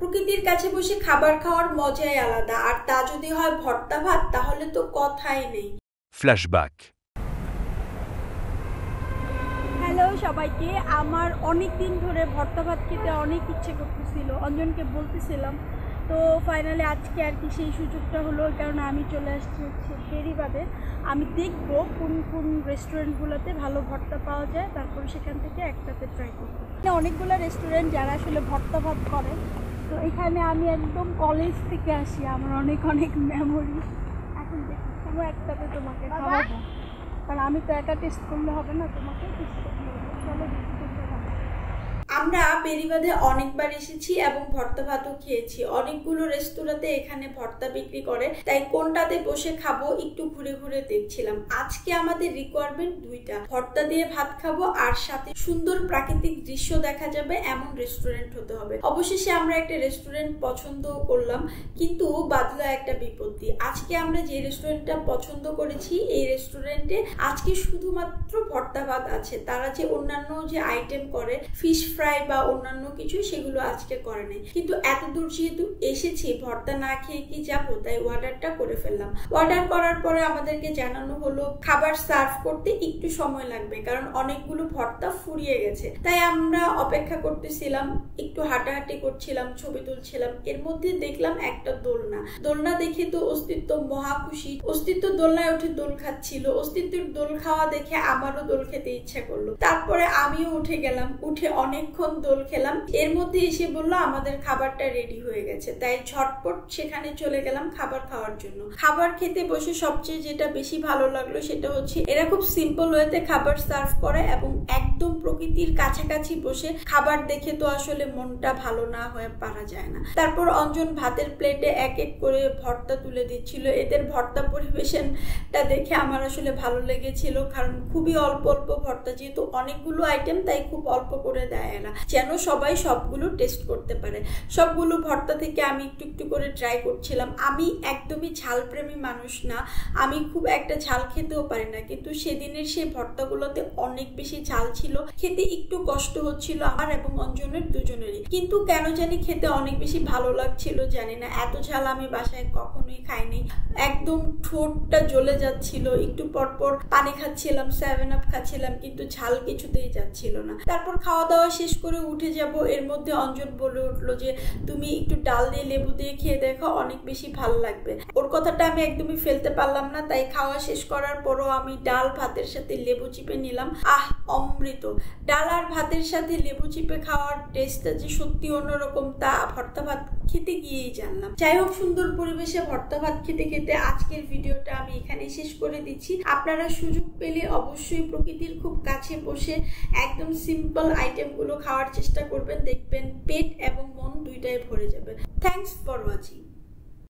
প্রকৃতির কাছে বসে খাবার খাওয়ার মজাই আলাদা, আর তা যদি হয় ভর্তা ভাত তাহলে তো কথাই নেই। ফ্ল্যাশব্যাক। হ্যালো সবাইকে, আমার অনেক দিন ধরে ভর্তা ভাত খেতে অনেক ইচ্ছে করতেছিল, অঞ্জনকে বলতেছিলাম। তো ফাইনালি আজকে আর কি সেই সুযোগটা হলো, কারণ আমি চলে আসছি হচ্ছে বেরিবাদে। আমি দেখবো কোন কোন রেস্টুরেন্টগুলোতে ভালো ভর্তা পাওয়া যায়, তারপর সেখান থেকে একটাতে ট্রাই করবো। অনেকগুলো রেস্টুরেন্ট যারা আসলে ভর্তা ভাত করে, তো এখানে আমি একদম কলেজ থেকে আসি, আমার অনেক অনেক মেমোরি। এখন দেখি কোনো একটাতে তোমাকে খাওয়াবো, কারণ আমি তো একা টেস্ট করলে হবে না, তোমাকে টেস্ট করতে হবে। চলো দেখি কোনটা ভালো। আমরা বেরিবাদে অনেকবার এসেছি এবং ভর্তা ভাতও খেয়েছি। অনেকগুলো রেস্তোরাঁতে এখানে ভর্তা বিক্রি করে, তাই কোনটাতে বসে খাবো একটু ঘুরে ঘুরে দেখছিলাম। আজকে আমাদের রিকোয়ারমেন্ট দুইটা, ভর্তা দিয়ে ভাত খাবো আর সাথে সুন্দর প্রাকৃতিক দৃশ্য দেখা যাবে এমন রেস্টুরেন্ট হতে হবে। অবশেষে আমরা একটা রেস্টুরেন্ট পছন্দ করলাম, কিন্তু বাদলা একটা বিপত্তি। আজকে আমরা যে রেস্টুরেন্টটা পছন্দ করেছি এই রেস্টুরেন্টে আজকে শুধুমাত্র ভর্তা ভাত আছে। তারা যে অন্যান্য যে আইটেম করে ফিশ ফ্রাই বা অন্যান্য কিছু, সেগুলো আজকে করে নাই। কিন্তু এত দূর যেহেতু এসেছি, ভর্তা না খেয়ে কি যাবো, তাই অর্ডারটা করে ফেললাম। অর্ডার করার পরে আমাদেরকে জানানো হলো খাবার সার্ভ করতে একটু সময় লাগবে, কারণ অনেকগুলো ভর্তা ফুরিয়ে গেছে। তাই আমরা অপেক্ষা করতেছিলাম, একটু হাঁটাহাঁটি করছিলাম, ছবি তুলছিলাম। এর মধ্যে দেখলাম একটা দোলনা দেখে তো অস্তিত্ব মহা খুশি। অস্তিত্ব দোলনায় উঠে দোল খাচ্ছিল। অস্তিত্বের দোল খাওয়া দেখে আমারও দোল খেতে ইচ্ছা করলো। তারপরে আমিও উঠে গেলাম, উঠে অনেকক্ষণ দোল খেলাম। এর মধ্যে এসে বললো আমাদের খাবারটা রেডি হয়ে গেছে, তাই ঝটপট সেখানে চলে গেলাম খাবার খাওয়ার জন্য। খাবার খেতে বসে সবচেয়ে যেটা বেশি ভালো লাগলো সেটা হচ্ছে এরা খুব সিম্পল ওয়েতে খাবার সার্ভ করে এবং একদম প্রকৃতির কাছাকাছি বসে খাবার দেখে তো আসলে মনটা ভালো না হয়ে পারা যায় না। তারপর অঞ্জন ভাতের প্লেটে এক এক করে ভর্তা তুলে দিচ্ছিল। এদের ভর্তা পরিবেশনটা দেখে আমার আসলে ভালো লেগেছিল, কারণ খুবই অল্প অল্প ভর্তা, যেহেতু অনেকগুলো আইটেম তাই খুব অল্প করে দেয় না, যেন সবাই সবগুলো টেস্ট করতে পারে। সবগুলো ভর্তা থেকে আমি একটু একটু করে ট্রাই করছিলাম। আমি একদমই ঝালপ্রেমী মানুষ না, আমি খুব একটা ঝাল খেতেও পারি না, কিন্তু সেদিনের সেই ভর্তাগুলোতে অনেক বেশি ঝাল ছিল। খেতে একটু কষ্ট হচ্ছিল আমার এবং অঞ্জনের দুজনেরই, কিন্তু কেন জানি খেতে অনেক বেশি ভালো লাগছিল। জানি না, এত ঝাল আমি বাসায় কখনোই খাইনি। একদম ঠোঁটটা জ্বলে যাচ্ছিল, একটু পরপর পানি খাচ্ছিলাম, 7 আপ খাচ্ছিলাম, কিন্তু ঝাল কিছুতেই যাচ্ছিল না। তারপর খাওয়া দাওয়া শেষ করে উঠে যাব, এর মধ্যে অঞ্জন বলে উঠলো যে তুমি একটু ডাল দিয়ে লেবু দিয়ে খেয়ে দেখো, অনেক বেশি ভালো লাগবে। ওর কথাটা আমি একদমই ফেলতে পারলাম না, তাই খাওয়া শেষ করার পরও আমি ডাল ভাতের সাথে লেবু চিপে নিলাম। অমৃত! ডাল আর ভাতের সাথে লেবু চিপে খাওয়ার টেস্টটা যে সত্যি অন্যরকম, তা ভর্তা ভাত খেতে গিয়েই জানলাম। যাই হোক, সুন্দর পরিবেশে ভর্তা ভাত খেতে খেতে আজকের ভিডিওটা আমি এখানে শেষ করে দিচ্ছি। আপনারা সুযোগ পেলে অবশ্যই প্রকৃতির খুব কাছে বসে একদম সিম্পল আইটেমগুলো খাওয়ার চেষ্টা করবেন, দেখবেন পেট এবং মন দুইটাই ভরে যাবে। Thanks for watching.